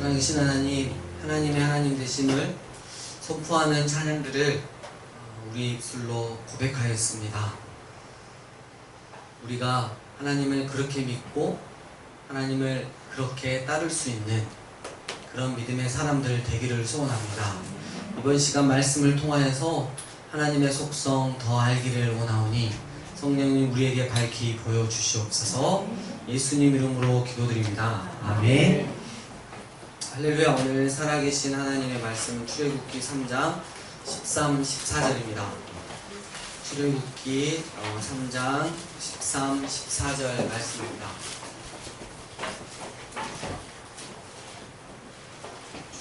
살아계신 하나님, 하나님의 하나님 되심을 선포하는 찬양들을 우리 입술로 고백하였습니다. 우리가 하나님을 그렇게 믿고 하나님을 그렇게 따를 수 있는 그런 믿음의 사람들 되기를 소원합니다. 이번 시간 말씀을 통하여서 하나님의 속성 더 알기를 원하오니 성령님 우리에게 밝히 보여주시옵소서. 예수님 이름으로 기도드립니다. 아멘. 할렐루야. 오늘 살아계신 하나님의 말씀은 출애굽기 3장 13, 14절입니다. 출애굽기 3장 13, 14절 말씀입니다.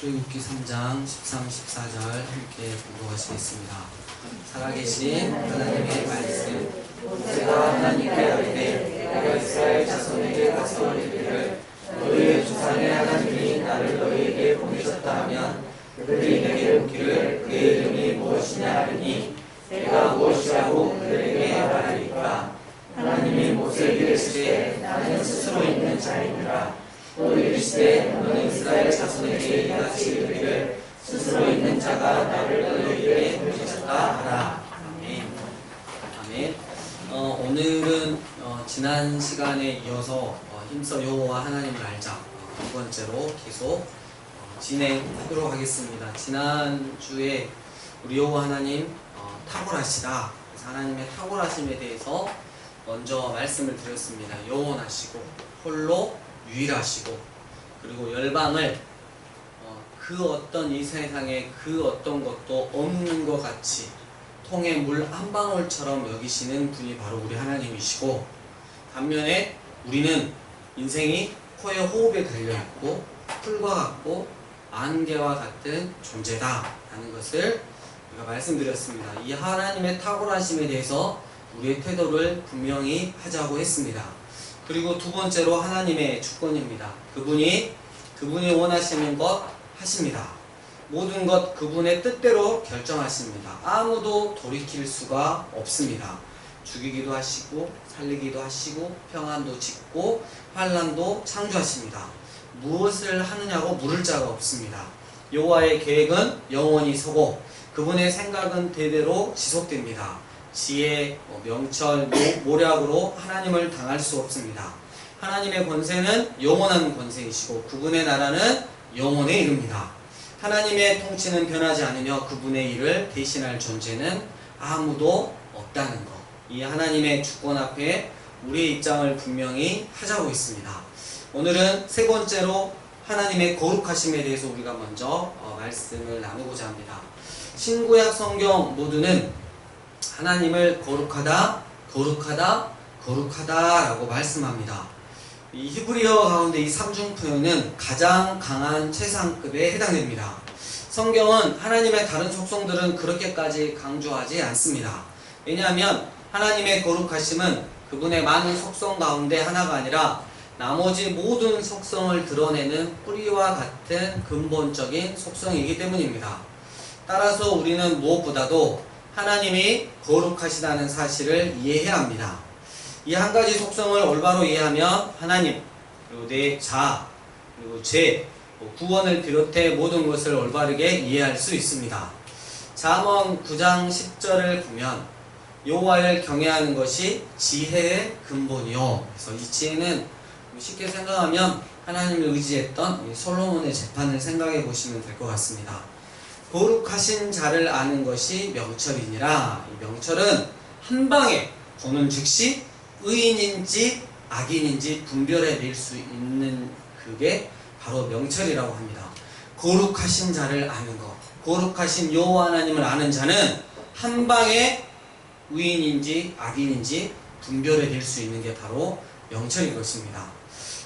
출애굽기 3장 13, 14절 함께 공부하시겠습니다. 살아계신 하나님의 말씀. 모세가 하나님께 이르되 내가 이스라엘 자손에게 가서 이르기를 너희의 조상의 하나님이 나를 너희에게 보내셨다 하면 그들이 내게 묻기를 그의 이름이 무엇이냐 하니 내가 무엇이라고 그들에게 말하리까. 하나님이 모세에게 이르시되 나는 스스로 있는 자이니라. 또 이르시되 너는 이스라엘 자손에게 이같이 이르기를 스스로 있는 자가 나를 너희에게 보내셨다 하라. 아멘. 아멘. 오늘은 지난 시간에 이어서 힘써 여호와 하나님을 알자 두 번째로 계속 진행하도록 하겠습니다. 지난주에 우리 여호와 하나님 탁월하시다. 그래서 하나님의 탁월하심에 대해서 먼저 말씀을 드렸습니다. 영원하시고 홀로 유일하시고 그리고 열방을 그 어떤 이 세상에 그 어떤 것도 없는 것 같이 통에 물 한 방울처럼 여기시는 분이 바로 우리 하나님이시고, 반면에 우리는 인생이 코에 호흡에 달려있고 풀과 같고 안개와 같은 존재다 라는 것을 우리가 말씀드렸습니다. 이 하나님의 탁월하심에 대해서 우리의 태도를 분명히 하자고 했습니다. 그리고 두 번째로 하나님의 주권입니다. 그분이 원하시는 것 하십니다. 모든 것 그분의 뜻대로 결정하십니다. 아무도 돌이킬 수가 없습니다. 죽이기도 하시고 살리기도 하시고 평안도 짓고 환난도 창조하십니다. 무엇을 하느냐고 물을 자가 없습니다. 여호와의 계획은 영원히 서고 그분의 생각은 대대로 지속됩니다. 지혜, 명철, 모략으로 하나님을 당할 수 없습니다. 하나님의 권세는 영원한 권세이시고 그분의 나라는 영원에 이릅니다. 하나님의 통치는 변하지 않으며 그분의 일을 대신할 존재는 아무도 없다는 것. 이 하나님의 주권 앞에 우리의 입장을 분명히 하자고 있습니다. 오늘은 세 번째로 하나님의 거룩하심에 대해서 우리가 먼저 말씀을 나누고자 합니다. 신구약 성경 모두는 하나님을 거룩하다, 거룩하다, 거룩하다 라고 말씀합니다. 이 히브리어 가운데 이 삼중 표현은 가장 강한 최상급에 해당됩니다. 성경은 하나님의 다른 속성들은 그렇게까지 강조하지 않습니다. 왜냐하면 하나님의 거룩하심은 그분의 많은 속성 가운데 하나가 아니라 나머지 모든 속성을 드러내는 뿌리와 같은 근본적인 속성이기 때문입니다. 따라서 우리는 무엇보다도 하나님이 거룩하시다는 사실을 이해해야 합니다. 이 한 가지 속성을 올바로 이해하면 하나님, 그리고 내 자, 그리고 죄, 구원을 비롯해 모든 것을 올바르게 이해할 수 있습니다. 잠언 9장 10절을 보면 여호와를 경외하는 것이 지혜의 근본이요. 그래서 이 지혜는 쉽게 생각하면 하나님을 의지했던 솔로몬의 재판을 생각해 보시면 될 것 같습니다. 거룩하신 자를 아는 것이 명철이니라. 이 명철은 한 방에 보는 즉시 의인인지 악인인지 분별해낼 수 있는 그게 바로 명철이라고 합니다. 거룩하신 자를 아는 것, 거룩하신 여호와 하나님을 아는 자는 한 방에 의인인지 악인인지 분별해낼 수 있는 게 바로 명철인 것입니다.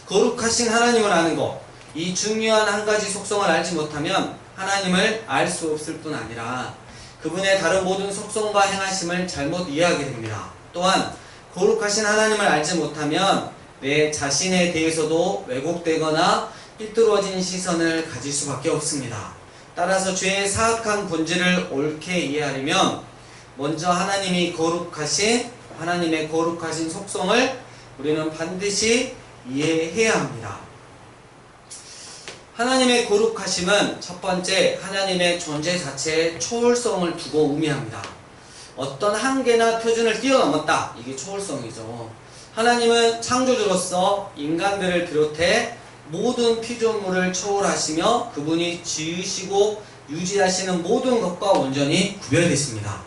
거룩하신 하나님을 아는 것, 이 중요한 한 가지 속성을 알지 못하면 하나님을 알 수 없을 뿐 아니라 그분의 다른 모든 속성과 행하심을 잘못 이해하게 됩니다. 또한 거룩하신 하나님을 알지 못하면 내 자신에 대해서도 왜곡되거나 삐뚤어진 시선을 가질 수밖에 없습니다. 따라서 죄의 사악한 본질을 옳게 이해하려면 먼저 하나님의 거룩하신 속성을 우리는 반드시 이해해야 합니다. 하나님의 거룩하심은 첫 번째 하나님의 존재 자체의 초월성을 두고 의미합니다. 어떤 한계나 표준을 뛰어넘었다. 이게 초월성이죠. 하나님은 창조주로서 인간들을 비롯해 모든 피조물을 초월하시며 그분이 지으시고 유지하시는 모든 것과 온전히 구별되십니다.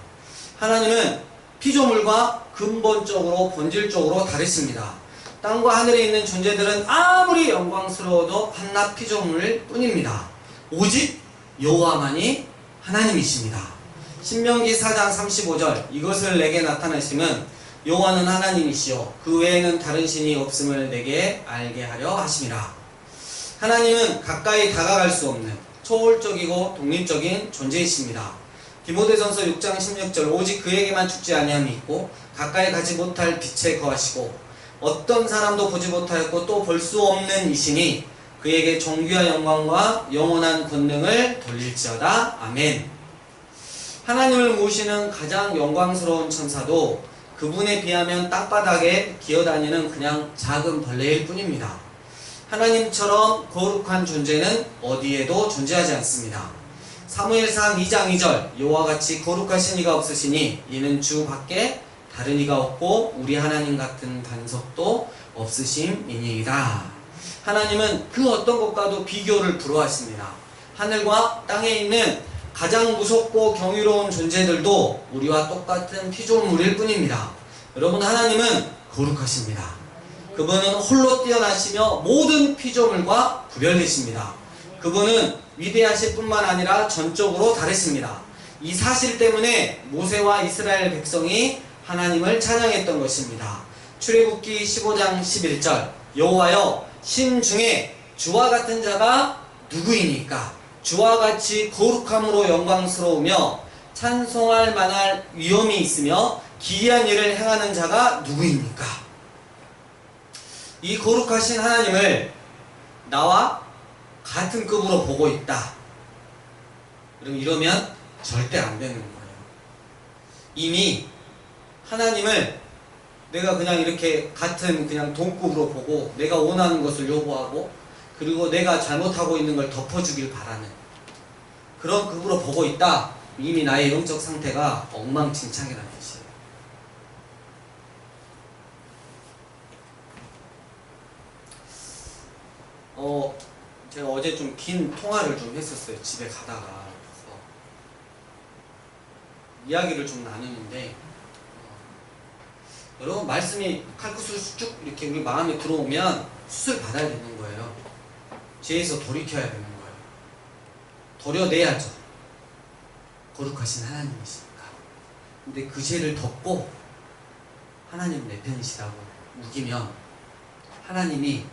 하나님은 피조물과 근본적으로 본질적으로 다르십니다. 땅과 하늘에 있는 존재들은 아무리 영광스러워도 한낱 피조물 뿐입니다. 오직 여호와만이 하나님이십니다. 신명기 4장 35절 이것을 내게 나타내심은 여호와는 하나님이시요 그 외에는 다른 신이 없음을 내게 알게 하려 하심이라. 하나님은 가까이 다가갈 수 없는 초월적이고 독립적인 존재이십니다. 디모데전서 6장 16절 오직 그에게만 죽지 아니함이 있고 가까이 가지 못할 빛에 거하시고 어떤 사람도 보지 못하였고 또 볼 수 없는 이시니 그에게 존귀와 영광과 영원한 권능을 돌릴지어다. 아멘. 하나님을 모시는 가장 영광스러운 천사도 그분에 비하면 땅바닥에 기어다니는 그냥 작은 벌레일 뿐입니다. 하나님처럼 거룩한 존재는 어디에도 존재하지 않습니다. 사무엘상 2장 2절 여호와 같이 거룩하신 이가 없으시니 이는 주 밖에 다른 이가 없고 우리 하나님 같은 반석도 없으심이니이다. 하나님은 그 어떤 것과도 비교를 불허하십니다. 하늘과 땅에 있는 가장 무섭고 경이로운 존재들도 우리와 똑같은 피조물일 뿐입니다. 여러분, 하나님은 거룩하십니다. 그분은 홀로 뛰어나시며 모든 피조물과 구별되십니다. 그분은 위대하실 뿐만 아니라 전적으로 다르십니다. 이 사실 때문에 모세와 이스라엘 백성이 하나님을 찬양했던 것입니다. 출애굽기 15장 11절 여호와여 신 중에 주와 같은 자가 누구이니까 주와 같이 거룩함으로 영광스러우며 찬송할 만할 위엄이 있으며 기이한 일을 행하는 자가 누구입니까? 이 거룩하신 하나님을 나와 같은 급으로 보고 있다. 그럼 이러면 절대 안 되는 거예요. 이미 하나님을 내가 그냥 이렇게 같은 그냥 동급으로 보고 내가 원하는 것을 요구하고 그리고 내가 잘못하고 있는 걸 덮어주길 바라는 그런 급으로 보고 있다. 이미 나의 영적 상태가 엉망진창이라는 뜻이에요. 제가 어제 좀 긴 통화를 좀 했었어요. 집에 가다가. 그래서 이야기를 좀 나누는데 여러분, 말씀이 칼국수 쭉 이렇게 우리 마음에 들어오면 수술 받아야 되는 거예요. 죄에서 돌이켜야 되는 거예요. 도려내야죠. 거룩하신 하나님이시니까. 근데 그 죄를 덮고 하나님 내 편이시라고 우기면 하나님이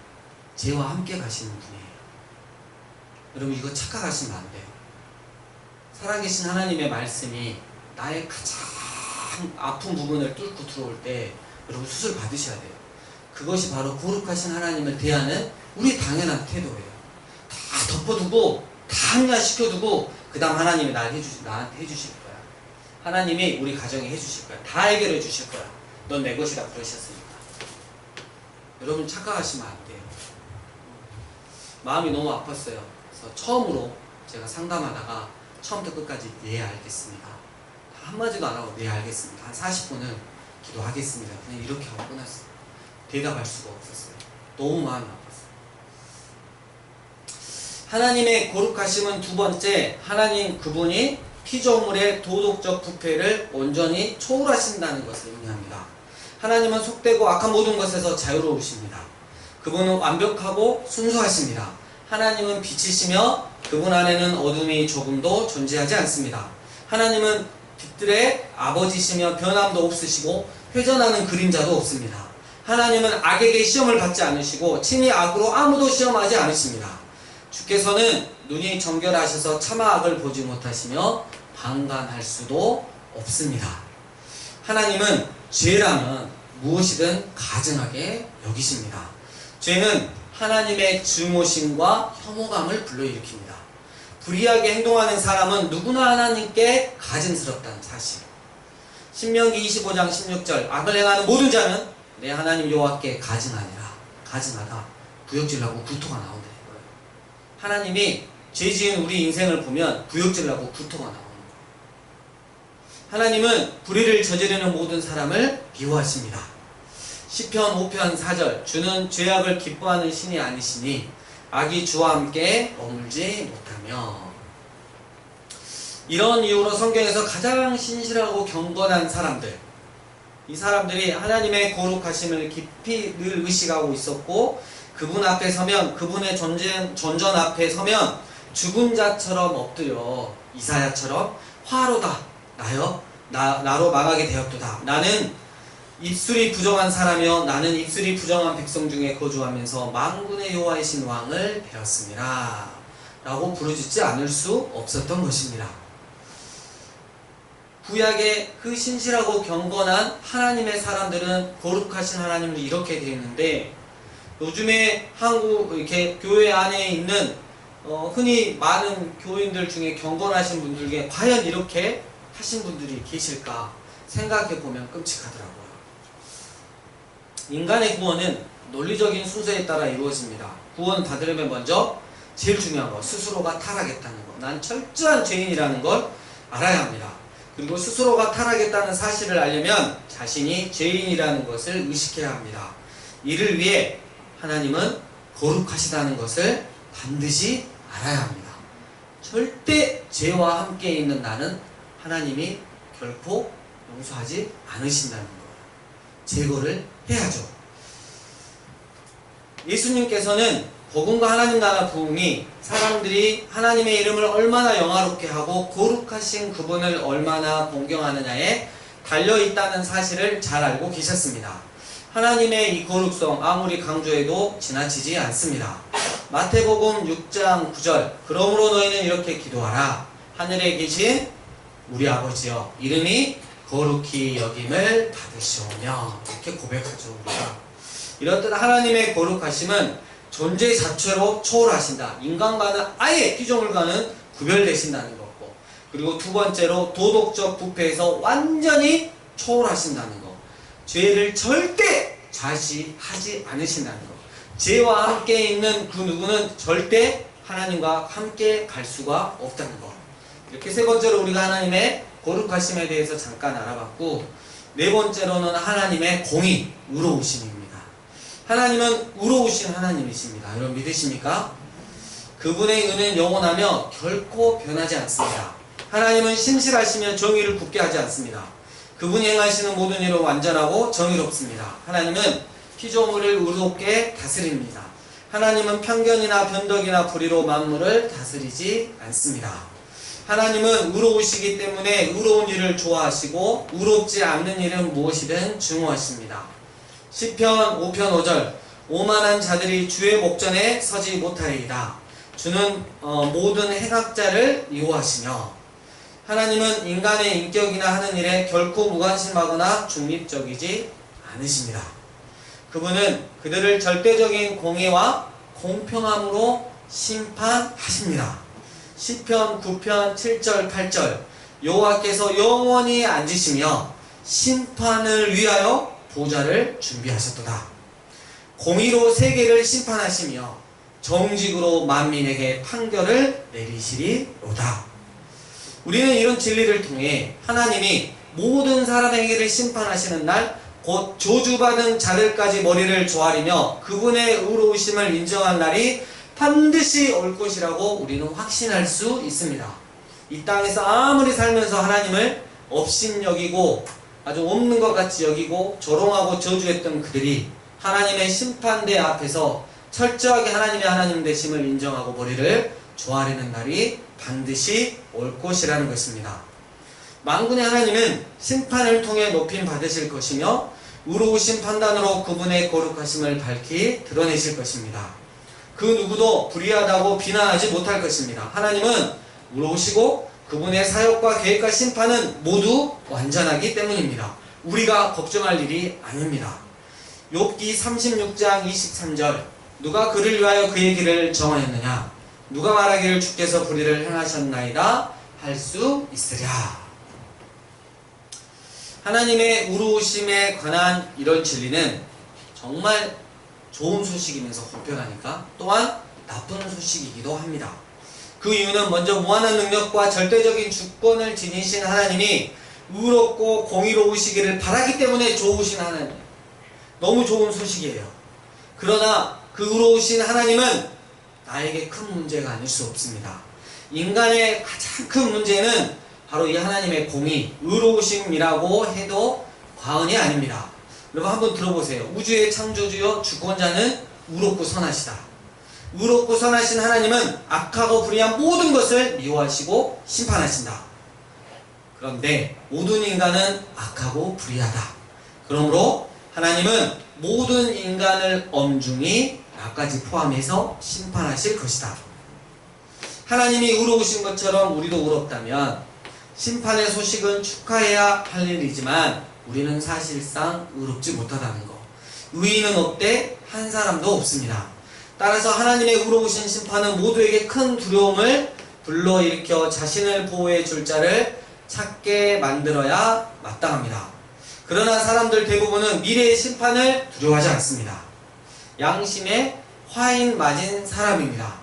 죄와 함께 가시는 분이에요. 여러분, 이거 착각하시면 안 돼요. 살아계신 하나님의 말씀이 나의 가장 아픈 부분을 뚫고 들어올 때 여러분 수술 받으셔야 돼요. 그것이 바로 거룩하신 하나님을 대하는 우리 당연한 태도예요. 다 덮어두고 다 합리화시켜두고 그 다음 하나님이 나한테 해주실 거야. 하나님이 우리 가정에 해주실 거야. 다 해결해 주실 거야. 넌 내 것이다 그러셨으니까. 여러분, 착각하시면 안 돼요. 마음이 너무 아팠어요. 그래서 처음으로 제가 상담하다가 처음부터 끝까지 네 알겠습니다. 한마디도 안 하고 네 알겠습니다. 한 40분은 기도하겠습니다. 그냥 이렇게 하고 끝났어요. 대답할 수가 없었어요. 너무 마음이 아팠어요. 하나님의 거룩하심은 두 번째, 하나님 그분이 피조물의 도덕적 부패를 온전히 초월하신다는 것을 의미합니다. 하나님은 속되고 악한 모든 것에서 자유로우십니다. 그분은 완벽하고 순수하십니다. 하나님은 빛이시며 그분 안에는 어둠이 조금도 존재하지 않습니다. 하나님은 빛들의 아버지시며 변함도 없으시고 회전하는 그림자도 없습니다. 하나님은 악에게 시험을 받지 않으시고 친히 악으로 아무도 시험하지 않으십니다. 주께서는 눈이 정결하셔서 차마 악을 보지 못하시며 방관할 수도 없습니다. 하나님은 죄라면 무엇이든 가증하게 여기십니다. 죄는 하나님의 증오심과 혐오감을 불러일으킵니다. 불의하게 행동하는 사람은 누구나 하나님께 가증스럽다는 사실. 신명기 25장 16절 악을 행하는 모든 자는 내 하나님 여호와께 가증하니라. 가증하다, 구역질하고 구토가 나온다 이거예요. 하나님이 죄 지은 우리 인생을 보면 구역질나고 구토가 나오는 거예요. 하나님은 불의를 저지르는 모든 사람을 미워하십니다. 시편 5편 4절 주는 죄악을 기뻐하는 신이 아니시니 악이 주와 함께 머물지 못하며. 이런 이유로 성경에서 가장 신실하고 경건한 사람들, 이 사람들이 하나님의 거룩하심을 깊이 늘 의식하고 있었고 그분 앞에 서면, 그분의 전전 앞에 서면 죽은 자처럼 엎드려 이사야처럼 화로다 나로 망하게 되었도다. 나는 입술이 부정한 사람이여 나는 입술이 부정한 백성 중에 거주하면서 만군의 여호와이신 왕을 배웠습니다 라고 부르짖지 않을 수 없었던 것입니다. 구약의 그 신실하고 경건한 하나님의 사람들은 거룩하신 하나님을 이렇게 되어 있는데, 요즘에 한국 이렇게 교회 안에 있는 흔히 많은 교인들 중에 경건하신 분들 중에 과연 이렇게 하신 분들이 계실까 생각해 보면 끔찍하더라고요. 인간의 구원은 논리적인 순서에 따라 이루어집니다. 구원 받으려면 먼저 제일 중요한 거, 스스로가 타락했다는 거, 난 철저한 죄인이라는 걸 알아야 합니다. 그리고 스스로가 타락했다는 사실을 알려면 자신이 죄인이라는 것을 의식해야 합니다. 이를 위해 하나님은 거룩하시다는 것을 반드시 알아야 합니다. 절대 죄와 함께 있는 나는 하나님이 결코 용서하지 않으신다는 거예요. 제거를 해야죠. 예수님께서는 복음과 하나님 나라 부흥이 사람들이 하나님의 이름을 얼마나 영화롭게 하고 거룩하신 그분을 얼마나 공경하느냐에 달려있다는 사실을 잘 알고 계셨습니다. 하나님의 이 거룩성 아무리 강조해도 지나치지 않습니다. 마태복음 6장 9절 그러므로 너희는 이렇게 기도하라. 하늘에 계신 우리 아버지여 이름이 거룩히 여김을 받으시오며. 이렇게 고백하죠. 우리가 이렇듯 하나님의 거룩하심은 존재 자체로 초월하신다. 인간과는 아예 피조물과는 구별되신다는 거고, 그리고 두 번째로 도덕적 부패에서 완전히 초월하신다는 거. 죄를 절대 좌시하지 않으신다는 거. 죄와 함께 있는 그 누구는 절대 하나님과 함께 갈 수가 없다는 거. 이렇게 세 번째로 우리가 하나님의 거룩하심에 대해서 잠깐 알아봤고, 네 번째로는 하나님의 공의, 의로우심입니다. 하나님은 의로우신 하나님이십니다. 여러분 믿으십니까? 그분의 은혜는 영원하며 결코 변하지 않습니다. 하나님은 신실하시며 정의를 굽게 하지 않습니다. 그분이 행하시는 모든 일은 완전하고 정의롭습니다. 하나님은 피조물을 의롭게 다스립니다. 하나님은 편견이나 변덕이나 불의로 만물을 다스리지 않습니다. 하나님은 의로우시기 때문에 의로운 일을 좋아하시고 의롭지 않는 일은 무엇이든 증오하십니다. 시편 5편 5절 오만한 자들이 주의 목전에 서지 못하리이다. 주는 모든 행악자를 미워하시며. 하나님은 인간의 인격이나 하는 일에 결코 무관심하거나 중립적이지 않으십니다. 그분은 그들을 절대적인 공의와 공평함으로 심판하십니다. 시편 9편 7절 8절 여호와께서 영원히 앉으시며 심판을 위하여 보좌를 준비하셨도다. 공의로 세계를 심판하시며 정직으로 만민에게 판결을 내리시리로다. 우리는 이런 진리를 통해 하나님이 모든 사람에게를 심판하시는 날 곧 저주받은 자들까지 머리를 조아리며 그분의 의로우심을 인정한 날이 반드시 올 것이라고 우리는 확신할 수 있습니다. 이 땅에서 아무리 살면서 하나님을 업신여기고 아주 없는 것 같이 여기고 조롱하고 저주했던 그들이 하나님의 심판대 앞에서 철저하게 하나님의 하나님 되심을 인정하고 머리를 조아리는 날이 반드시 올 것이라는 것입니다. 만군의 하나님은 심판을 통해 높임 받으실 것이며 의로우신 판단으로 그분의 거룩하심을 밝히 드러내실 것입니다. 그 누구도 불의하다고 비난하지 못할 것입니다. 하나님은 의로우시고 그분의 사역과 계획과 심판은 모두 완전하기 때문입니다. 우리가 걱정할 일이 아닙니다. 욥기 36장 23절 누가 그를 위하여 그의 길을 정하였느냐 누가 말하기를 주께서 불의를 행하셨나이다 할 수 있으랴. 하나님의 의로우심에 관한 이런 진리는 정말 좋은 소식이면서 공평하니까 또한 나쁜 소식이기도 합니다. 그 이유는 먼저 무한한 능력과 절대적인 주권을 지니신 하나님이 의롭고 공의로우시기를 바라기 때문에 좋으신 하나님. 너무 좋은 소식이에요. 그러나 그 의로우신 하나님은 나에게 큰 문제가 아닐 수 없습니다. 인간의 가장 큰 문제는 바로 이 하나님의 공의, 의로우심이라고 해도 과언이 아닙니다. 여러분 한번 들어보세요. 우주의 창조주요 주권자는 의롭고 선하시다. 의롭고 선하신 하나님은 악하고 불의한 모든 것을 미워하시고 심판하신다. 그런데 모든 인간은 악하고 불의하다. 그러므로 하나님은 모든 인간을 엄중히 나까지 포함해서 심판하실 것이다. 하나님이 의로우신 것처럼 우리도 의롭다면 심판의 소식은 축하해야 할 일이지만 우리는 사실상 의롭지 못하다는 것. 의인은 없되 한 사람도 없습니다. 따라서 하나님의 의로우신 심판은 모두에게 큰 두려움을 불러일으켜 자신을 보호해 줄 자를 찾게 만들어야 마땅합니다. 그러나 사람들 대부분은 미래의 심판을 두려워하지 않습니다. 양심에 화인 맞은 사람입니다.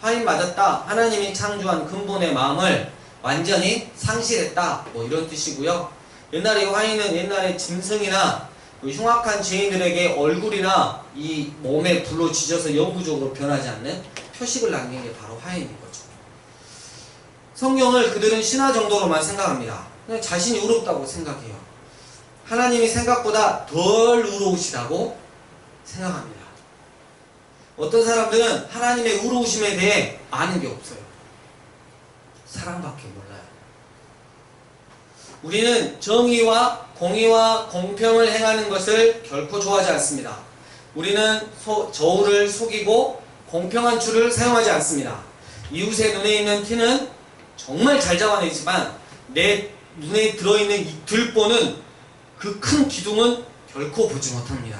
화인 맞았다. 하나님이 창조한 근본의 마음을 완전히 상실했다. 이런 뜻이고요. 옛날에 화인은 옛날에 짐승이나 흉악한 죄인들에게 얼굴이나 이 몸에 불로 지져서 영구적으로 변하지 않는 표식을 남긴 게 바로 화인인 거죠. 성경을 그들은 신화 정도로만 생각합니다. 그냥 자신이 의롭다고 생각해요. 하나님이 생각보다 덜 의로우시다고 생각합니다. 어떤 사람들은 하나님의 의로우심에 대해 아는 게 없어요. 사랑밖에 몰라요. 우리는 정의와 공의와 공평을 행하는 것을 결코 좋아하지 않습니다. 우리는 저울을 속이고 공평한 줄을 사용하지 않습니다. 이웃의 눈에 있는 티는 정말 잘 잡아내지만 내 눈에 들어있는 이 들보는 그 큰 기둥은 결코 보지 못합니다.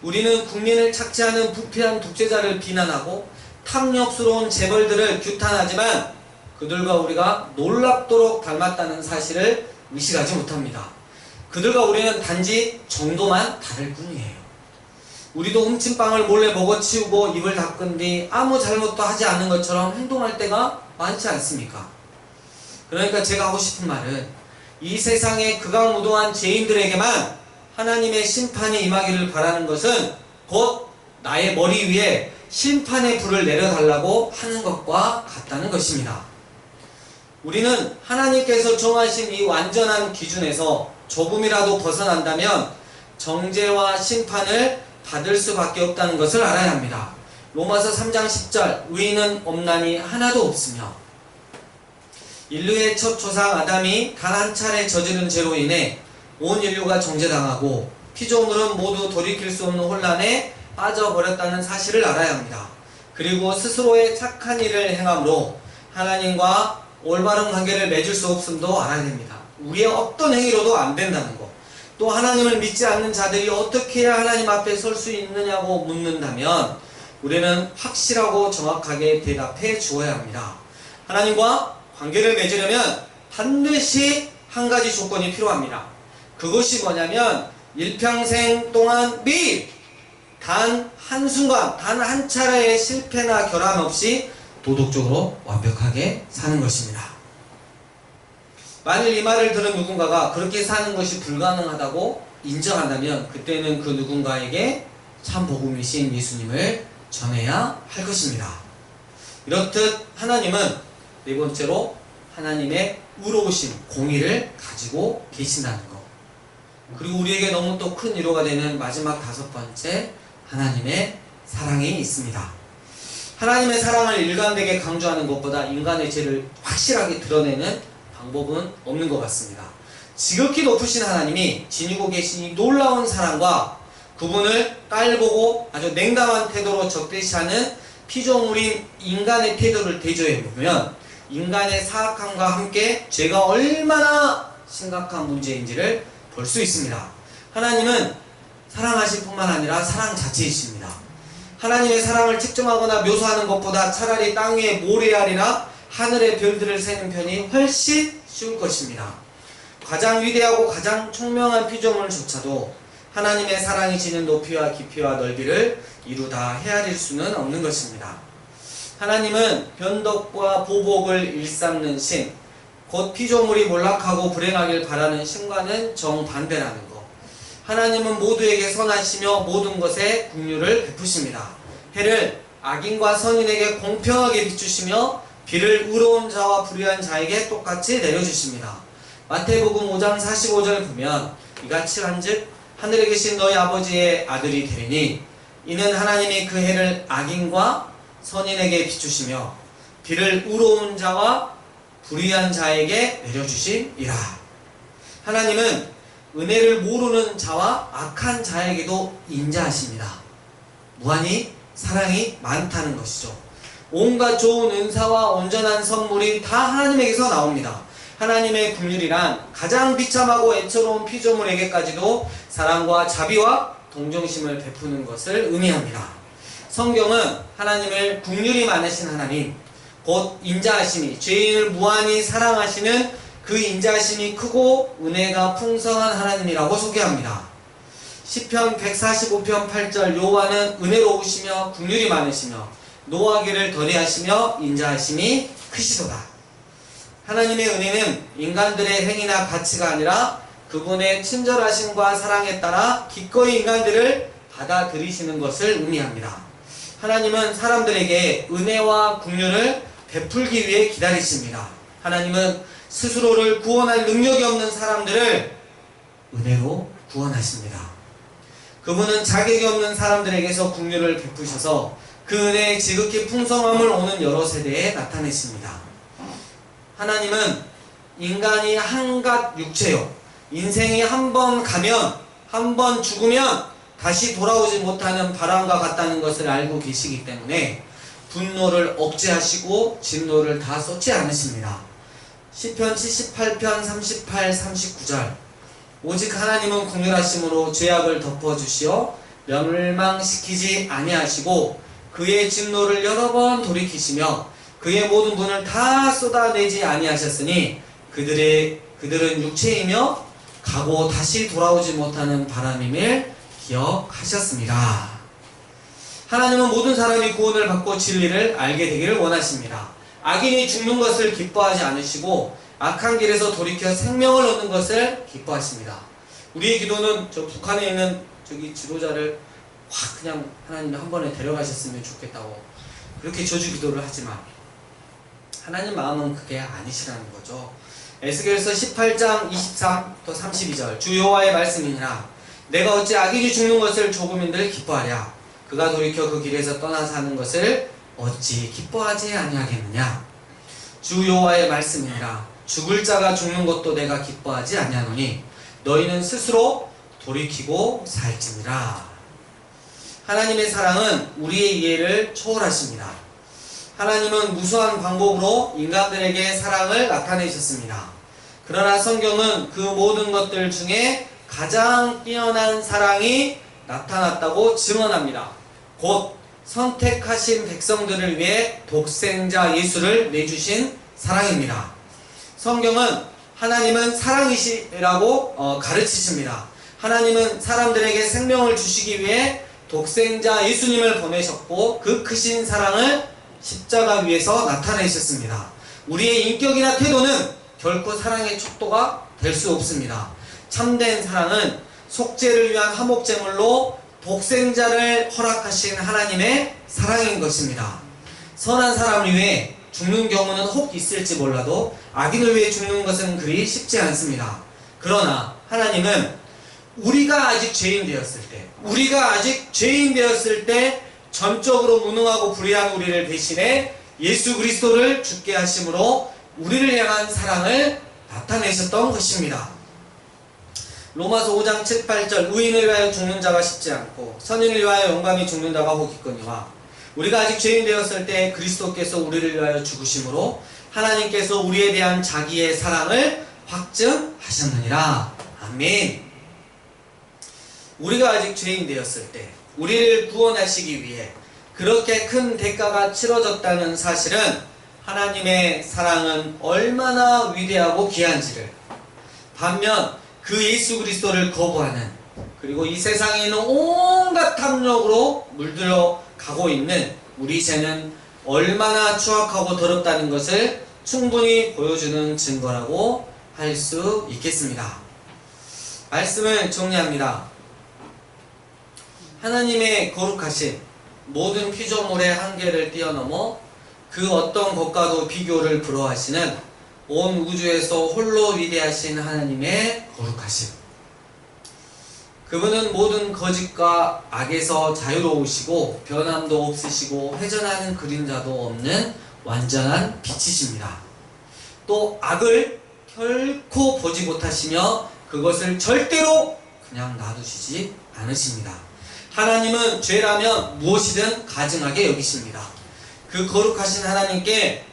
우리는 국민을 착취하는 부패한 독재자를 비난하고 탐욕스러운 재벌들을 규탄하지만 그들과 우리가 놀랍도록 닮았다는 사실을 의식하지 못합니다. 그들과 우리는 단지 정도만 다를 뿐이에요. 우리도 훔친 빵을 몰래 먹어치우고 입을 닦은 뒤 아무 잘못도 하지 않는 것처럼 행동할 때가 많지 않습니까? 그러니까 제가 하고 싶은 말은 이 세상의 극악무도한 죄인들에게만 하나님의 심판이 임하기를 바라는 것은 곧 나의 머리 위에 심판의 불을 내려달라고 하는 것과 같다는 것입니다. 우리는 하나님께서 정하신 이 완전한 기준에서 조금이라도 벗어난다면 정죄와 심판을 받을 수밖에 없다는 것을 알아야 합니다. 로마서 3장 10절 의인은 없나니 하나도 없으며 인류의 첫 조상 아담이 단 한 차례 저지른 죄로 인해 온 인류가 정죄당하고 피조물은 모두 돌이킬 수 없는 혼란에 빠져버렸다는 사실을 알아야 합니다. 그리고 스스로의 착한 일을 행함으로 하나님과 올바른 관계를 맺을 수 없음도 알아야 됩니다. 우리의 어떤 행위로도 안 된다는 것. 또 하나님을 믿지 않는 자들이 어떻게 해야 하나님 앞에 설 수 있느냐고 묻는다면 우리는 확실하고 정확하게 대답해 주어야 합니다. 하나님과 관계를 맺으려면 반드시 한 가지 조건이 필요합니다. 그것이 뭐냐면 일평생 동안 매일 단 한순간 단 한 차례의 실패나 결함 없이 도덕적으로 완벽하게 사는 것입니다. 만일 이 말을 들은 누군가가 그렇게 사는 것이 불가능하다고 인정한다면 그때는 그 누군가에게 참 복음이신 예수님을 전해야 할 것입니다. 이렇듯 하나님은 네 번째로 하나님의 의로우심, 공의를 가지고 계신다는 것. 그리고 우리에게 너무 또 큰 위로가 되는 마지막 다섯 번째, 하나님의 사랑이 있습니다. 하나님의 사랑을 일관되게 강조하는 것보다 인간의 죄를 확실하게 드러내는 방법은 없는 것 같습니다. 지극히 높으신 하나님이 지니고 계신 이 놀라운 사랑과 그분을 깔보고 아주 냉담한 태도로 적대시하는 피조물인 인간의 태도를 대조해보면 인간의 사악함과 함께 죄가 얼마나 심각한 문제인지를 볼 수 있습니다. 하나님은 사랑하실 뿐만 아니라 사랑 자체이십니다. 하나님의 사랑을 측정하거나 묘사하는 것보다 차라리 땅 위의 모래알이나 하늘의 별들을 세는 편이 훨씬 쉬울 것입니다. 가장 위대하고 가장 총명한 피조물조차도 하나님의 사랑이 지닌 높이와 깊이와 넓이를 이루 다 헤아릴 수는 없는 것입니다. 하나님은 변덕과 보복을 일삼는 신, 곧 피조물이 몰락하고 불행하길 바라는 신과는 정반대라는 것. 하나님은 모두에게 선하시며 모든 것에 긍휼을 베푸십니다. 해를 악인과 선인에게 공평하게 비추시며 비를 의로운 자와 불의한 자에게 똑같이 내려주십니다. 마태복음 5장 45절 보면 이같이 한즉 하늘에 계신 너희 아버지의 아들이 되리니 이는 하나님이 그 해를 악인과 선인에게 비추시며 비를 의로운 자와 불의한 자에게 내려주심이라. 하나님은 은혜를 모르는 자와 악한 자에게도 인자하십니다. 무한히 사랑이 많다는 것이죠. 온갖 좋은 은사와 온전한 선물이 다 하나님에게서 나옵니다. 하나님의 긍휼이란 가장 비참하고 애처로운 피조물에게까지도 사랑과 자비와 동정심을 베푸는 것을 의미합니다. 성경은 하나님을 긍휼이 많으신 하나님, 곧 인자하심이, 죄인을 무한히 사랑하시는 그 인자하심이 크고 은혜가 풍성한 하나님이라고 소개합니다. 시편 145편 8절 여호와는 은혜로우시며 긍휼이 많으시며 노하기를 덜히하시며 인자하심이 크시도다. 하나님의 은혜는 인간들의 행위나 가치가 아니라 그분의 친절하심과 사랑에 따라 기꺼이 인간들을 받아들이시는 것을 의미합니다. 하나님은 사람들에게 은혜와 긍휼을 베풀기 위해 기다리십니다. 하나님은 스스로를 구원할 능력이 없는 사람들을 은혜로 구원하십니다. 그분은 자격이 없는 사람들에게서 긍휼을 베푸셔서 그 은혜의 지극히 풍성함을 오는 여러 세대에 나타내십니다. 하나님은 인간이 한갓 육체요, 인생이 한 번 가면, 한 번 죽으면 다시 돌아오지 못하는 바람과 같다는 것을 알고 계시기 때문에 분노를 억제하시고 진노를 다 쏟지 않으십니다. 시편 78편 38, 39절 오직 하나님은 긍휼하심으로 죄악을 덮어주시어 멸망시키지 아니하시고 그의 진노를 여러 번 돌이키시며 그의 모든 분을 다 쏟아내지 아니하셨으니 그들은 육체이며 가고 다시 돌아오지 못하는 바람임을 기억하셨습니다. 하나님은 모든 사람이 구원을 받고 진리를 알게 되기를 원하십니다. 악인이 죽는 것을 기뻐하지 않으시고 악한 길에서 돌이켜 생명을 얻는 것을 기뻐하십니다. 우리의 기도는 저 북한에 있는 저기 지도자를 확 그냥 하나님이 한 번에 데려가셨으면 좋겠다고 그렇게 저주 기도를 하지만 하나님 마음은 그게 아니시라는 거죠. 에스겔서 18장 23또 32절 주 여호와의 말씀이니라 내가 어찌 악인이 죽는 것을 조금인들 기뻐하랴 그가 돌이켜 그 길에서 떠나 사는 것을 어찌 기뻐하지 아니하겠느냐. 주 여호와의 말씀이니라 죽을 자가 죽는 것도 내가 기뻐하지 아니하노니 너희는 스스로 돌이키고 살지니라. 하나님의 사랑은 우리의 이해를 초월하십니다. 하나님은 무수한 방법으로 인간들에게 사랑을 나타내셨습니다. 그러나 성경은 그 모든 것들 중에 가장 뛰어난 사랑이 나타났다고 증언합니다. 곧 선택하신 백성들을 위해 독생자 예수를 내주신 사랑입니다. 성경은 하나님은 사랑이시라고 가르치십니다. 하나님은 사람들에게 생명을 주시기 위해 독생자 예수님을 보내셨고 그 크신 사랑을 십자가 위에서 나타내셨습니다. 우리의 인격이나 태도는 결코 사랑의 척도가 될 수 없습니다. 참된 사랑은 속죄를 위한 화목제물로 독생자를 허락하신 하나님의 사랑인 것입니다. 선한 사람을 위해 죽는 경우는 혹 있을지 몰라도 악인을 위해 죽는 것은 그리 쉽지 않습니다. 그러나 하나님은 우리가 아직 죄인 되었을 때 전적으로 무능하고 불의한 우리를 대신해 예수 그리스도를 죽게 하심으로 우리를 향한 사랑을 나타내셨던 것입니다. 로마서 5장 7, 8절 의인을 위하여 죽는 자가 쉽지 않고 선인을 위하여 영감이 죽는 자가 혹 있거니와 우리가 아직 죄인 되었을 때 그리스도께서 우리를 위하여 죽으심으로 하나님께서 우리에 대한 자기의 사랑을 확증하셨느니라. 아멘. 우리가 아직 죄인 되었을 때 우리를 구원하시기 위해 그렇게 큰 대가가 치러졌다는 사실은 하나님의 사랑은 얼마나 위대하고 귀한지를, 반면 그 예수 그리스도를 거부하는, 그리고 이 세상에 있는 온갖 탐욕으로 물들어 가고 있는 우리 죄는 얼마나 추악하고 더럽다는 것을 충분히 보여주는 증거라고 할 수 있겠습니다. 말씀을 정리합니다. 하나님의 거룩하심, 모든 피조물의 한계를 뛰어넘어 그 어떤 것과도 비교를 불허하시는 온 우주에서 홀로 위대하신 하나님의 거룩하심. 그분은 모든 거짓과 악에서 자유로우시고 변함도 없으시고 회전하는 그림자도 없는 완전한 빛이십니다. 또 악을 결코 보지 못하시며 그것을 절대로 그냥 놔두시지 않으십니다. 하나님은 죄라면 무엇이든 가증하게 여기십니다. 그 거룩하신 하나님께,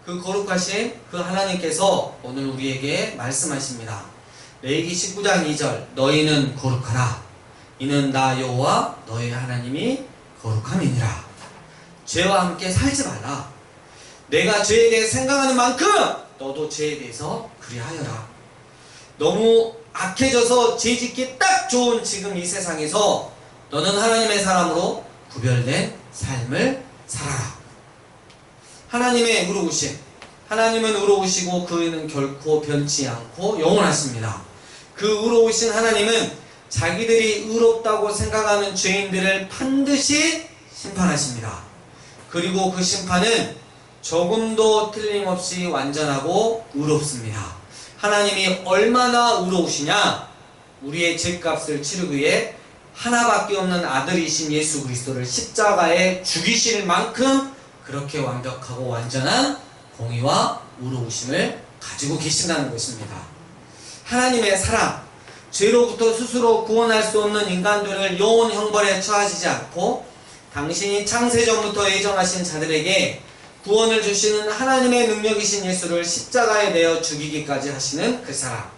그 거룩하신 그 하나님께서 오늘 우리에게 말씀하십니다. 레위기 19장 2절, 너희는 거룩하라. 이는 나 여호와 너희 하나님이 거룩함이니라. 죄와 함께 살지 말라. 내가 죄에 대해 생각하는 만큼 너도 죄에 대해서 그리하여라. 너무 악해져서 죄짓기 딱 좋은 지금 이 세상에서 너는 하나님의 사람으로 구별된 삶을 살아라. 하나님의 의로우심, 하나님은 의로우시고 그는 결코 변치 않고 영원하십니다. 그 의로우신 하나님은 자기들이 의롭다고 생각하는 죄인들을 반드시 심판하십니다. 그리고 그 심판은 조금도 틀림없이 완전하고 의롭습니다. 하나님이 얼마나 의로우시냐? 우리의 죄값을 치르기 위해 하나밖에 없는 아들이신 예수 그리스도를 십자가에 죽이실 만큼 그렇게 완벽하고 완전한 공의와 의로우심을 가지고 계신다는 것입니다. 하나님의 사랑, 죄로부터 스스로 구원할 수 없는 인간들을 영원 형벌에 처하시지 않고 당신이 창세전부터 예정하신 자들에게 구원을 주시는 하나님의 능력이신 예수를 십자가에 내어 죽이기까지 하시는 그 사랑.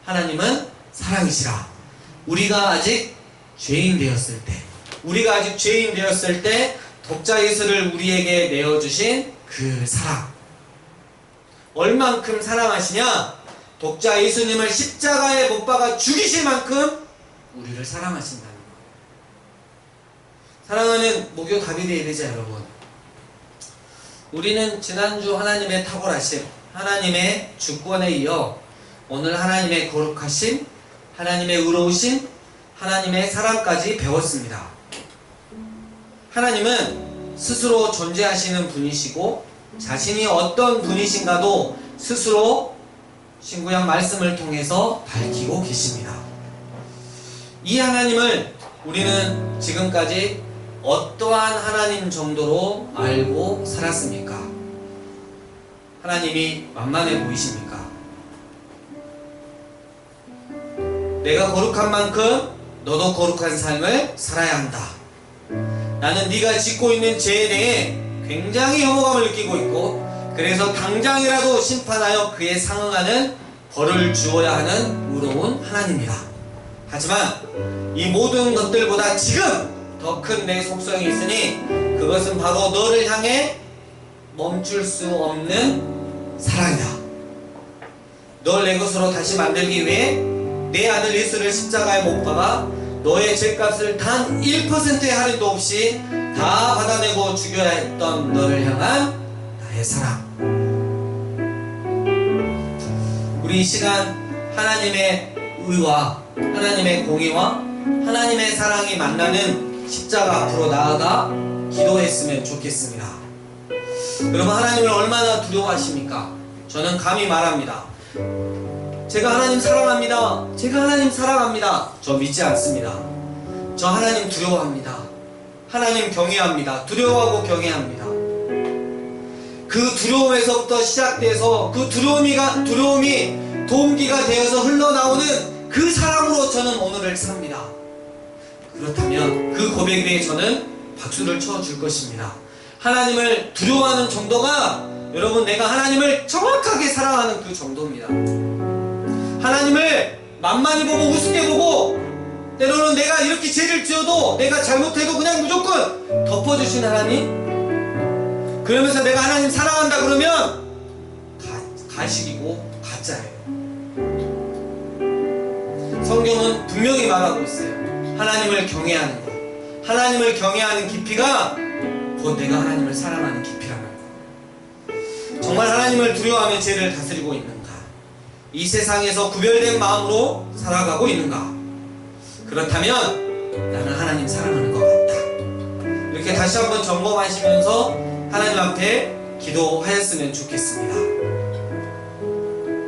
하나님은 사랑이시라. 우리가 아직 죄인 되었을 때 독자 예수를 우리에게 내어주신 그 사랑. 얼만큼 사랑하시냐? 독자 예수님을 십자가에 못 박아 죽이실 만큼 우리를 사랑하신다는 거예요. 사랑하는 목요 다비드 예배자 여러분, 우리는 지난주 하나님의 탁월하심, 하나님의 주권에 이어 오늘 하나님의 거룩하심, 하나님의 의로우심, 하나님의 사랑까지 배웠습니다. 하나님은 스스로 존재하시는 분이시고 자신이 어떤 분이신가도 스스로 신구약 말씀을 통해서 밝히고 계십니다. 이 하나님을 우리는 지금까지 어떠한 하나님 정도로 알고 살았습니까? 하나님이 만만해 보이십니까? 내가 거룩한 만큼 너도 거룩한 삶을 살아야 한다. 나는 네가 짓고 있는 죄에 대해 굉장히 혐오감을 느끼고 있고 그래서 당장이라도 심판하여 그에 상응하는 벌을 주어야 하는 의로운 하나님이다. 하지만 이 모든 것들보다 지금 더 큰 내 속성이 있으니 그것은 바로 너를 향해 멈출 수 없는 사랑이다. 널 내 것으로 다시 만들기 위해 내 아들 예수를 십자가에 못 박아 너의 죄값을 단 1%의 할인도 없이 다 받아내고 죽여야 했던 너를 향한 나의 사랑. 우리 이 시간 하나님의 의와 하나님의 공의와 하나님의 사랑이 만나는 십자가 앞으로 나아가 기도했으면 좋겠습니다. 여러분, 하나님을 얼마나 두려워하십니까? 저는 감히 말합니다. 제가 하나님 사랑합니다. 제가 하나님 사랑합니다. 저 믿지 않습니다. 저 하나님 두려워합니다. 하나님 경외합니다. 두려워하고 경외합니다. 그 두려움에서부터 시작돼서 그 두려움이 동기가 되어서 흘러나오는 그 사랑으로 저는 오늘을 삽니다. 그렇다면 그 고백 위에 저는 박수를 쳐줄 것입니다. 하나님을 두려워하는 정도가 여러분 내가 하나님을 정확하게 사랑하는 그 정도입니다. 하나님을 만만히 보고 우습게 보고 때로는 내가 이렇게 죄를 지어도 내가 잘못해도 그냥 무조건 덮어주신 하나님, 그러면서 내가 하나님 사랑한다 그러면 가식이고 가짜예요. 성경은 분명히 말하고 있어요. 하나님을 경외하는 것, 하나님을 경외하는 깊이가 곧 내가 하나님을 사랑하는 깊이란 말이에요. 정말 하나님을 두려워하며 죄를 다스리고 있는가? 이 세상에서 구별된 마음으로 살아가고 있는가? 그렇다면 나는 하나님 사랑하는 것 같다. 이렇게 다시 한번 점검하시면서 하나님 앞에 기도하였으면 좋겠습니다.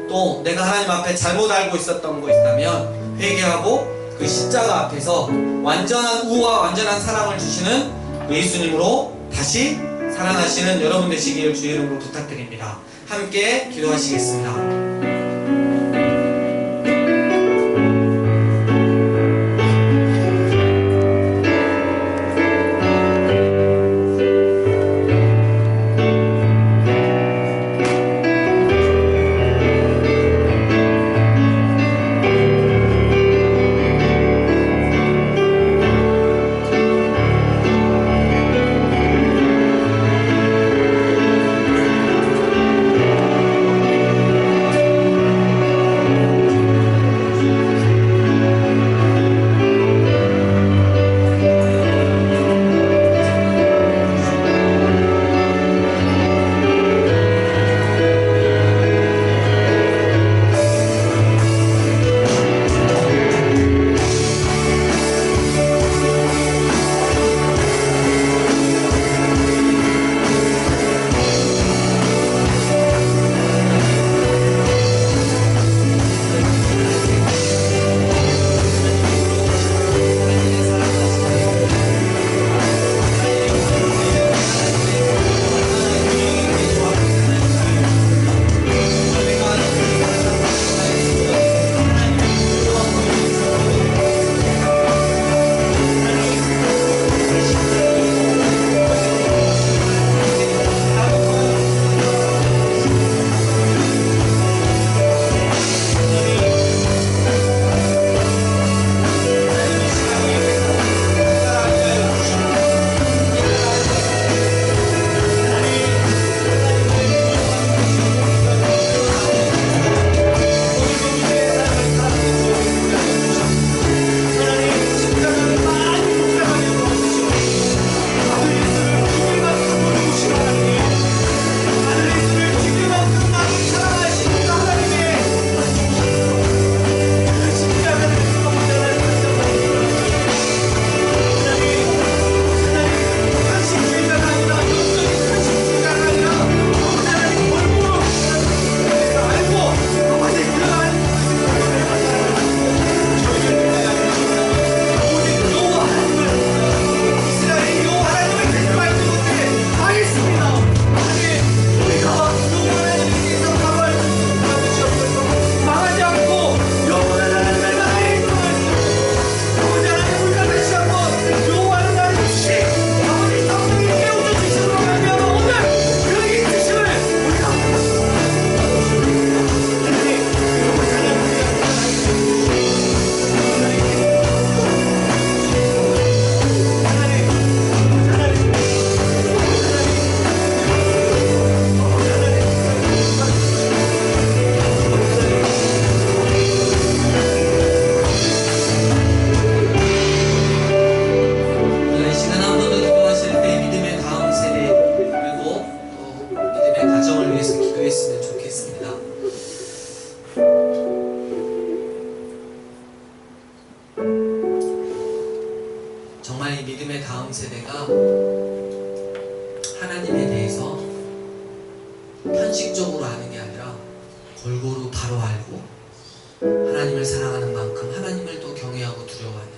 또 내가 하나님 앞에 잘못 알고 있었던 거 있다면 회개하고 그 십자가 앞에서 완전한 우와 완전한 사랑을 주시는 그 예수님으로 다시 살아나시는 여러분 되시기를 주의 이름으로 부탁드립니다. 함께 기도하시겠습니다. 정말 이 믿음의 다음 세대가 하나님에 대해서 편식적으로 아는 게 아니라 골고루 바로 알고 하나님을 사랑하는 만큼 하나님을 또 경외하고 두려워하는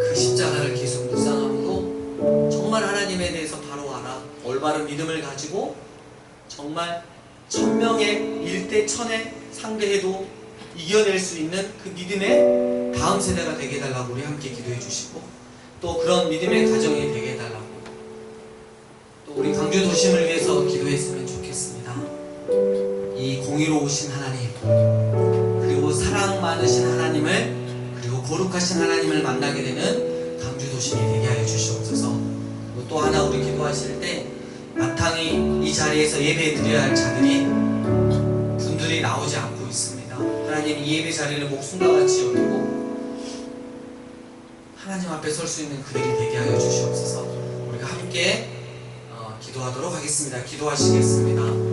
그 십자가를 계속 묵상함으로 정말 하나님에 대해서 바로 알아 올바른 믿음을 가지고 정말 천명의 일대 천에 상대해도 이겨낼 수 있는 그 믿음의 다음 세대가 되게 해달라고 우리 함께 기도해 주시고, 또 그런 믿음의 가정이 되게 해달라고 또 우리 광주 도심을 위해서 기도했으면 좋겠습니다. 이 공의로우신 하나님, 그리고 사랑 많으신 하나님을, 그리고 거룩하신 하나님을 만나게 되는 광주 도심이 되게 하여 주시옵소서. 그리고 또 하나 우리 기도하실 때 마땅히 이 자리에서 예배 드려야 할 자들이 분들이 나오지 않고 있습니다. 하나님, 이 예배 자리를 목숨과 같이 여기고 하나님 앞에 설 수 있는 그들이 되게 하여 주시옵소서. 우리가 함께 기도하도록 하겠습니다. 기도하시겠습니다.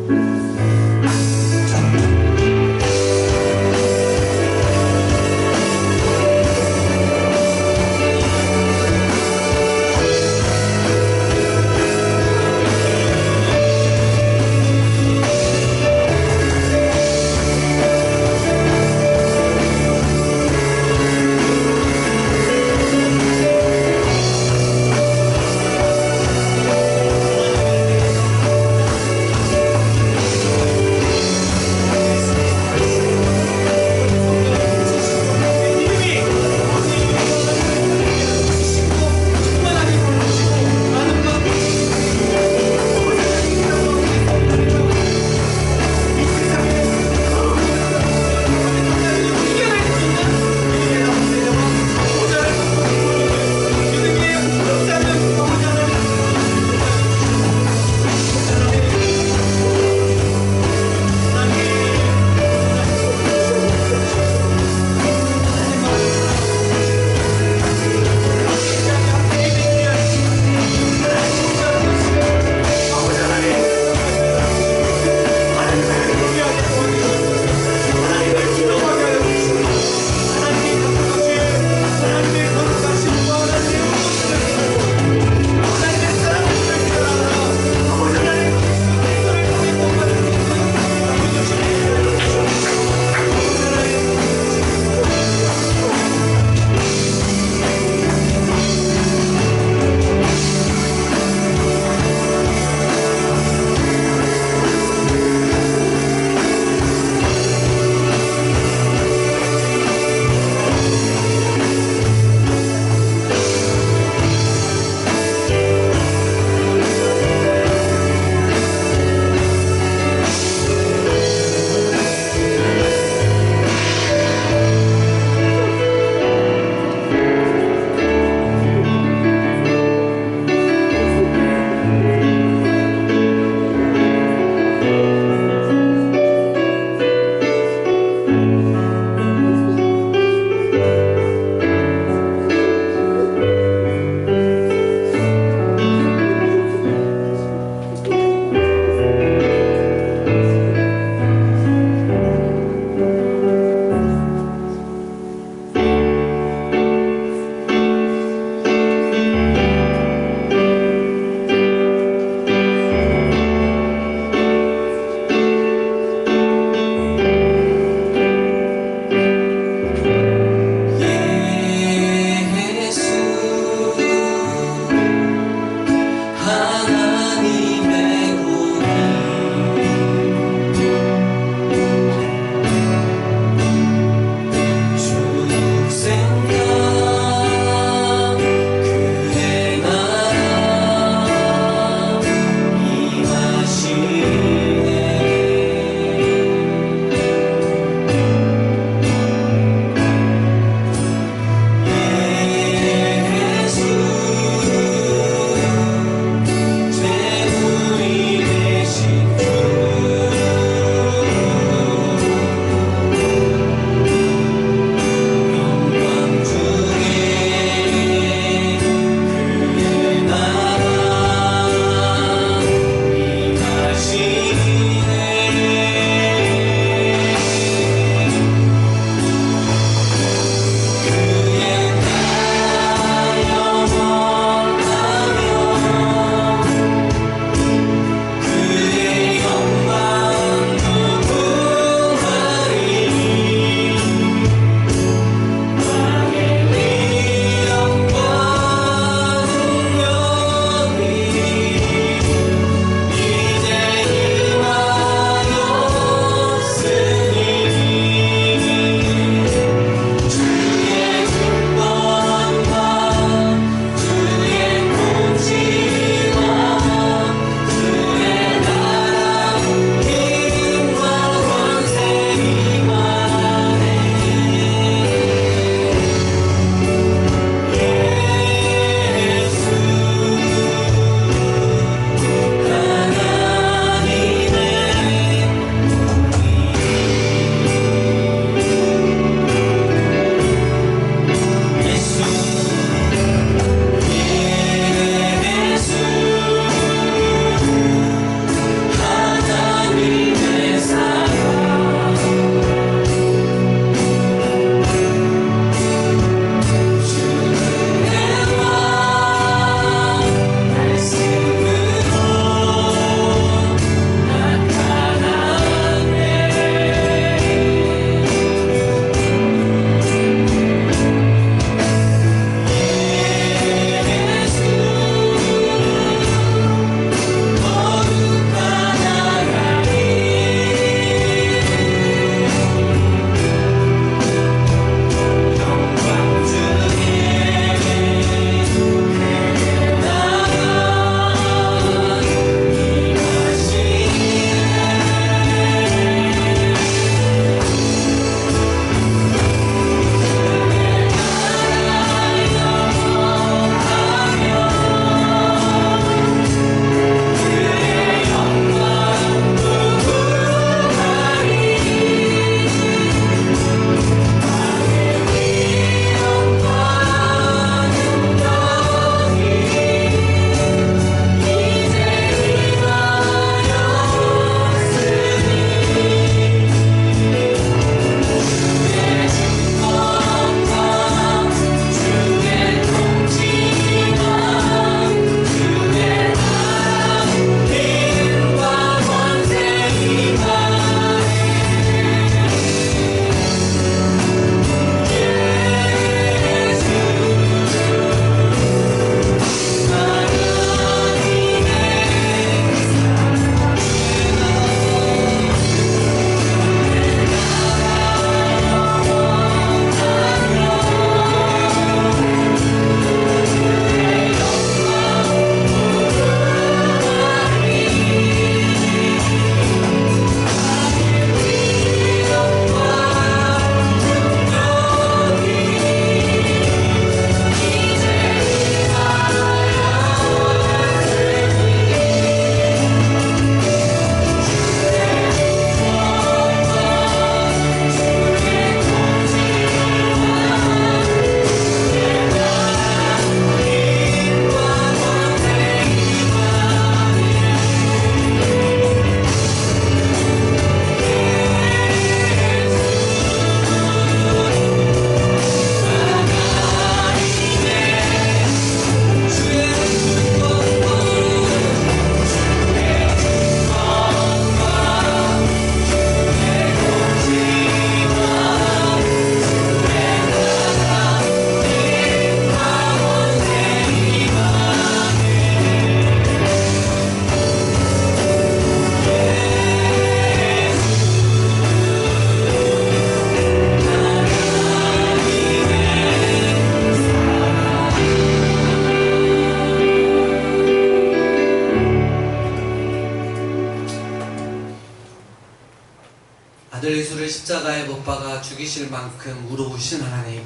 예수를 십자가에 못 박아 죽이실 만큼 의로우신 하나님,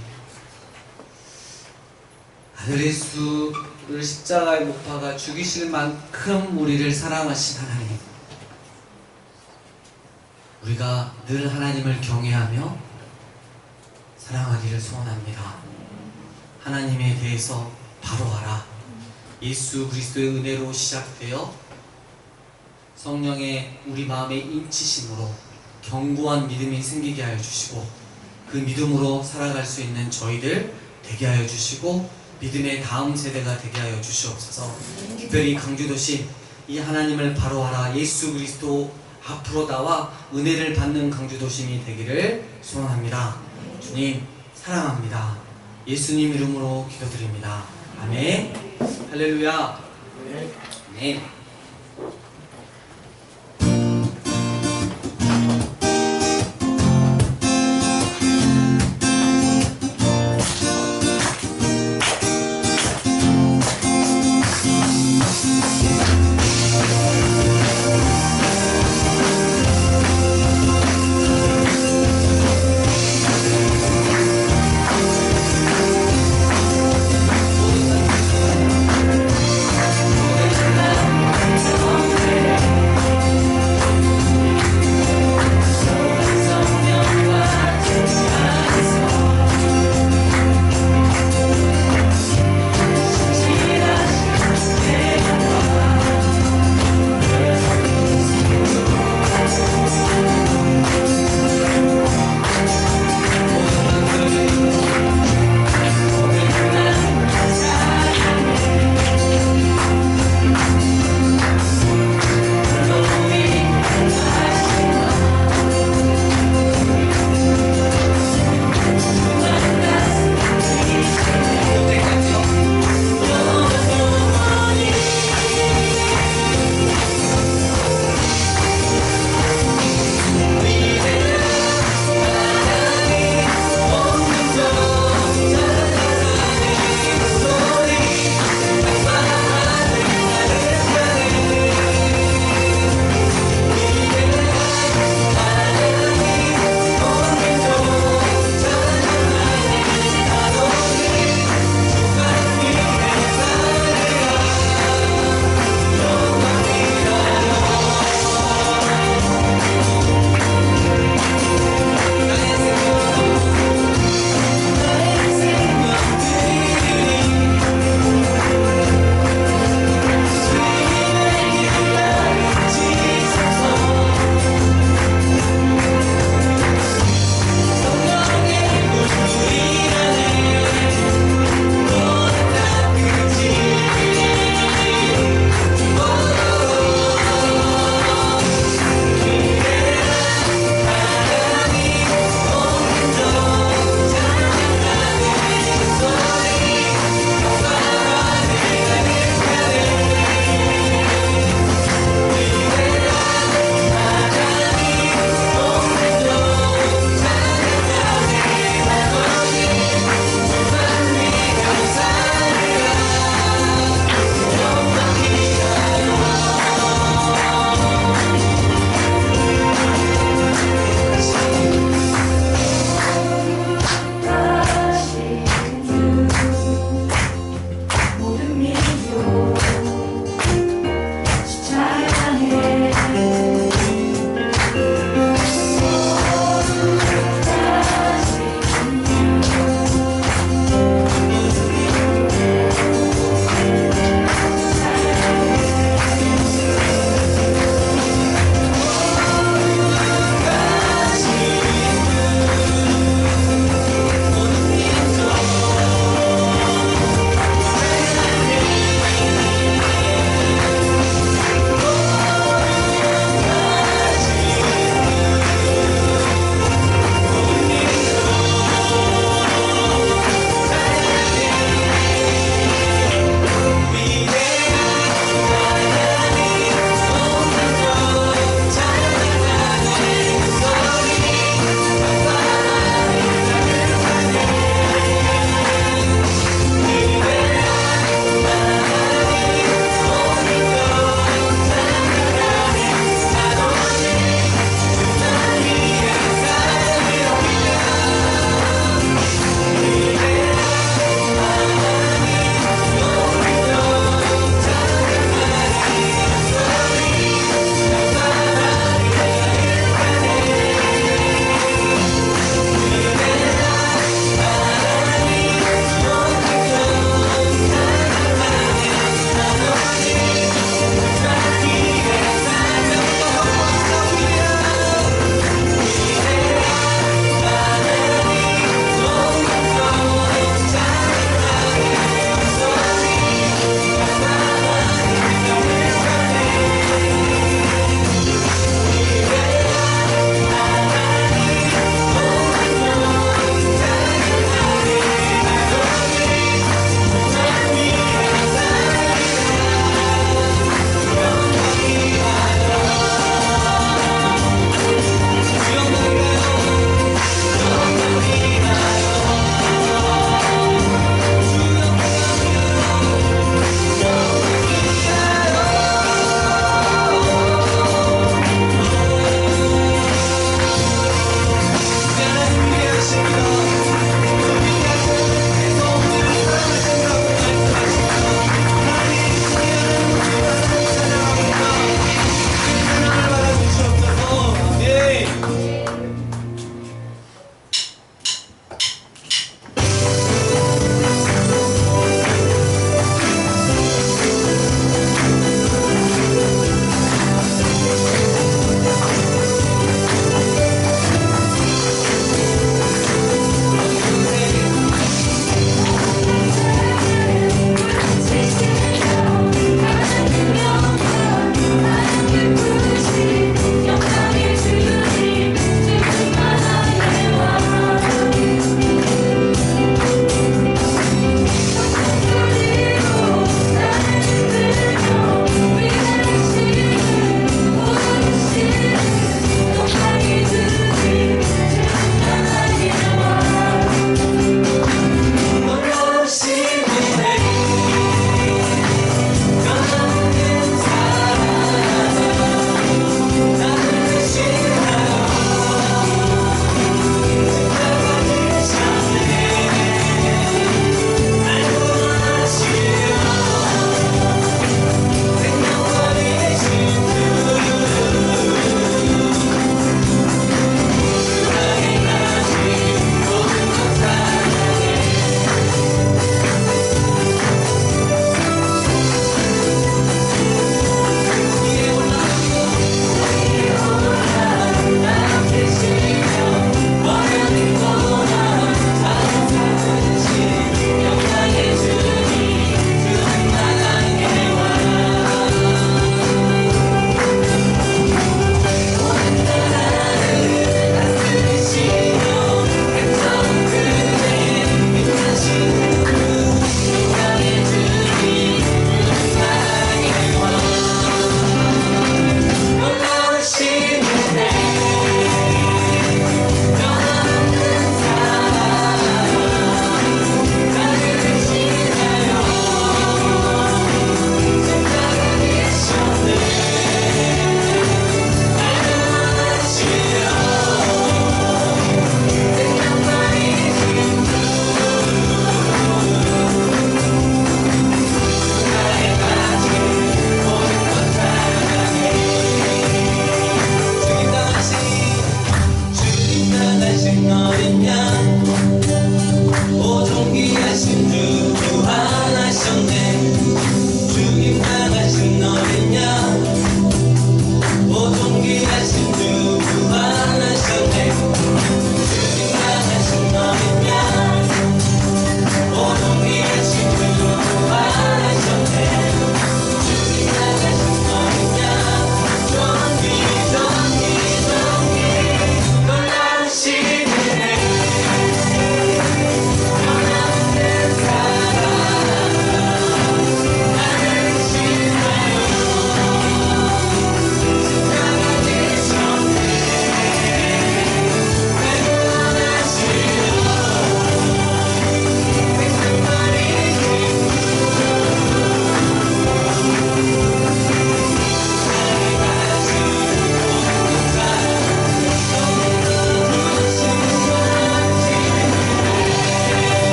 아들 예수를 십자가에 못 박아 죽이실 만큼 우리를 사랑하신 하나님, 우리가 늘 하나님을 경외하며 사랑하기를 소원합니다. 하나님에 대해서 바로 알아 예수 그리스도의 은혜로 시작되어 성령의 우리 마음에 인치심으로 견고한 믿음이 생기게 하여 주시고, 그 믿음으로 살아갈 수 있는 저희들 되게 하여 주시고, 믿음의 다음 세대가 되게 하여 주시옵소서. 특별히 강주도시 이 하나님을 바로 알아 예수 그리스도 앞으로 나와 은혜를 받는 강주도심이 되기를 소원합니다. 주님 사랑합니다. 예수님 이름으로 기도드립니다. 아멘. 할렐루야. 네.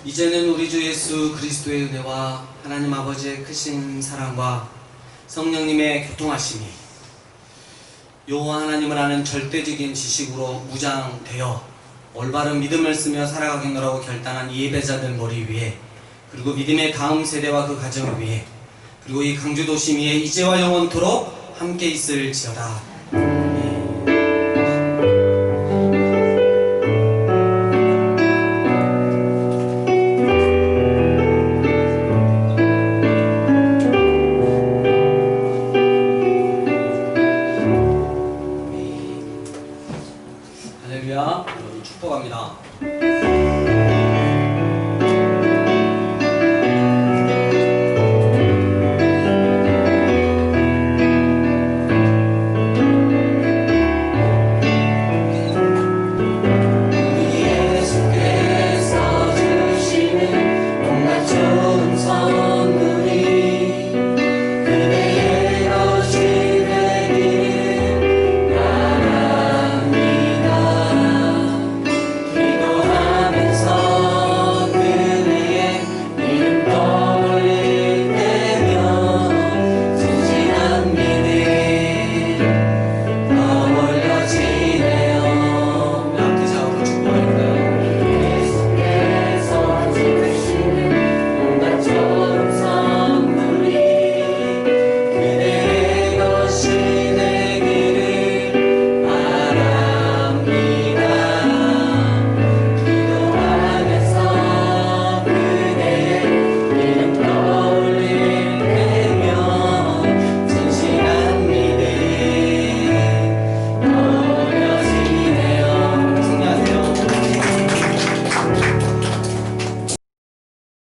이제는 우리 주 예수 그리스도의 은혜와 하나님 아버지의 크신 사랑과 성령님의 교통하심이 여호와 하나님을 아는 절대적인 지식으로 무장되어 올바른 믿음을 쓰며 살아가겠노라고 결단한 이 예배자들 머리 위에, 그리고 믿음의 다음 세대와 그 가정을 위해, 그리고 이 강주도심 위에 이제와 영원토록 함께 있을지어다.